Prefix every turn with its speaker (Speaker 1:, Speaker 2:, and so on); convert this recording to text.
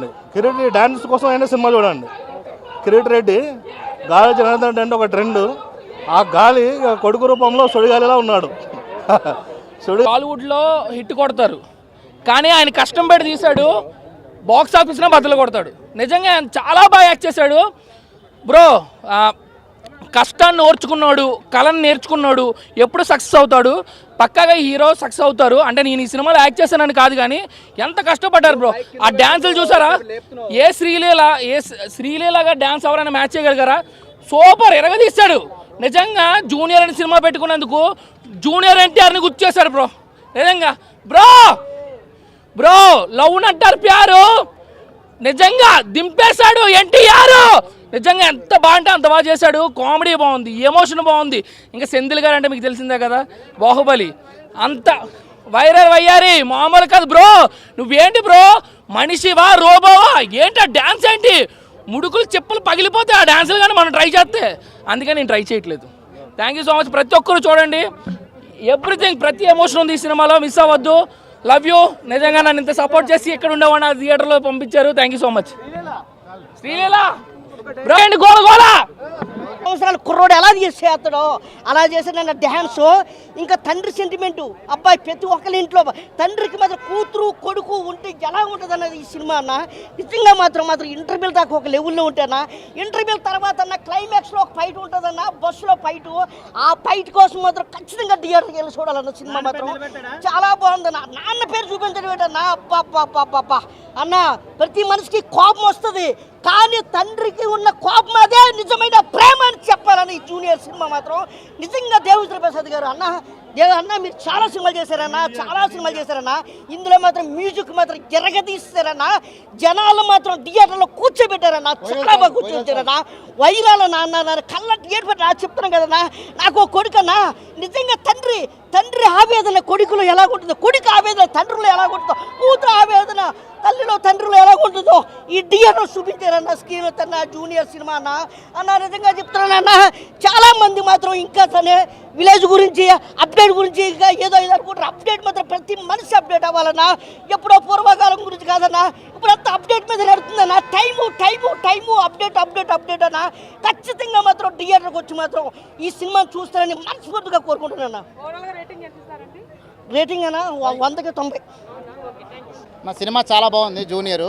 Speaker 1: చూడండి, కిరీట్ డ్యాన్స్ కోసం అయినా సినిమా చూడండి. కిరీట్ రెడ్డి గాలి జనార్దన్ రెడ్డి అంటే ఒక ట్రెండ్. ఆ గాలి కొడుకు రూపంలో సుడిగాలిలా ఉన్నాడు.
Speaker 2: బాలీవుడ్లో హిట్ కొడతారు, కానీ ఆయన కష్టం పెట్టి తీశాడు, బాక్స్ ఆఫీస్లో బద్దలు కొడతాడు. నిజంగా ఆయన చాలా బాగా యాక్ట్ చేశాడు బ్రో. కష్టాన్ని ఓర్చుకున్నాడు, కళను నేర్చుకున్నాడు, ఎప్పుడు సక్సెస్ అవుతాడు. పక్కాగా హీరో సక్సెస్ అవుతారు. అంటే నేను ఈ సినిమాలో యాక్ట్ చేశానని కాదు, కానీ ఎంత కష్టపడ్డారు బ్రో. ఆ డ్యాన్సులు చూసారా? ఏ శ్రీలీలగా డ్యాన్స్ ఎవరైనా మ్యాచ్ చేయగలిగారా? సూపర్ ఎరగదీస్తాడు. నిజంగా జూనియర్ అని సినిమా పెట్టుకున్నందుకు జూనియర్ ఎన్టీఆర్ని గుర్తు చేశాడు బ్రో. నిజంగా బ్రో బ్రో లవ్ అంటారు ప్యారు, నిజంగా దింపేశాడు ఎన్టీఆర్. నిజంగా ఎంత బాగుంటే అంత బాగా చేశాడు. కామెడీ బాగుంది, ఎమోషన్ బాగుంది. ఇంకా సెంధిల్ గారు అంటే మీకు తెలిసిందే కదా, బాహుబలి. అంత వైరల్ అయ్యారి మామూలు కాదు బ్రో. నువ్వేంటి బ్రో, మనిషివా రోబోవా ఏంటి? ఆ డ్యాన్స్ ఏంటి? ముడుకులు చెప్పులు పగిలిపోతాయి ఆ డ్యాన్సులు, కానీ మనం ట్రై చేస్తే. అందుకని నేను ట్రై చేయట్లేదు. Thank you so much. ప్రతి ఒక్కరు చూడండి, ఎవ్రీథింగ్, ప్రతి ఎమోషన్ ఉంది ఈ సినిమాలో, మిస్ అవ్వద్దు. Love you. నిజంగా నన్ను ఇంత సపోర్ట్ చేసి ఇక్కడ ఉండేవాడిని ఆ థియేటర్లో పంపించారు. Thank you so much. Sreeleela గోల గోల
Speaker 3: సంవత్సరాలు కుర్రోడు ఎలా చేసేస్తాడో అలా చేసిన డ్యాన్స్. ఇంకా తండ్రి సెంటిమెంటు, అబ్బాయి ప్రతి ఒక్కరి ఇంట్లో తండ్రికి మాత్రం కూతురు కొడుకు ఉంటే ఎలా ఉంటుంది అన్నది ఈ సినిమా అన్న. నిజంగా మాత్రం ఇంటర్వ్యూల దాకా ఒక లెవెల్లో ఉంటేనా, ఇంటర్వ్యూల తర్వాత అన్న క్లైమాక్స్లో ఒక ఫైట్ ఉంటుందన్న, బస్సులో ఫైటు. ఆ ఫైట్ కోసం మాత్రం ఖచ్చితంగా థియేటర్కి వెళ్ళి చూడాలన్న. సినిమా మాత్రం చాలా బాగుందన్న. నాన్న పేరు చూపించడం ఏంటన్నా, అబ్బా అన్న. ప్రతి మనిషికి కోపం వస్తుంది, కానీ తండ్రికి ఉన్న కోపం అదే నిజమైన ప్రేమ అని చెప్పాలని ఈ జూనియర్ సినిమా మాత్రం. నిజంగా దేవేంద్ర ప్రసాద్ గారు అన్న మీరు చాలా సినిమాలు చేశారన్నా. ఇందులో మాత్రం మ్యూజిక్ మాత్రం ఎరగదీస్తారన్నా. జనాలు మాత్రం థియేటర్లో కూర్చోబెట్టారన్నా, చాలా బాగా కూర్చోబెట్టారన్నా. వైరాల నాన్న కళ్ళ ఏర్పడి చెప్తున్నాను కదన్నా. నాకు కొడుకన్నా, నిజంగా తండ్రి ఆవేదన కొడుకులో ఎలాగుంటుందో, కొడుకు ఆవేదన తండ్రిలో ఎలాగుంటుందో, కూతురు ఆవేదన తల్లిలో తండ్రిలో ఎలాగుంటుందో ఈ థియేటర్ చూపించారన్న. స్క్రీన్ తన జూనియర్ సినిమా అన్న నిజంగా చెప్తున్నానన్నా. చాలామంది మాత్రం ఇంకా తనే విలేజ్ గురించి అప్డేట్ గురించి ఇంకా ఏదో అనుకుంటారు. అప్డేట్ మాత్రం ప్రతి మనిషి అప్డేట్ అవ్వాలన్నా. ఎప్పుడో పూర్వకాలం గురించి కాదన్నా, ఇప్పుడు అంతా అప్డేట్ మీద నడుతుందన్నా. టైము అప్డేట్ అన్నా. ఖచ్చితంగా మాత్రం థియేటర్కి వచ్చి మాత్రం ఈ సినిమాని చూస్తారని మనస్ఫూర్తిగా కోరుకుంటున్నాను. రేటింగ్ అన్నా 100కి 90.
Speaker 4: మా సినిమా చాలా బాగుంది. జూనియరు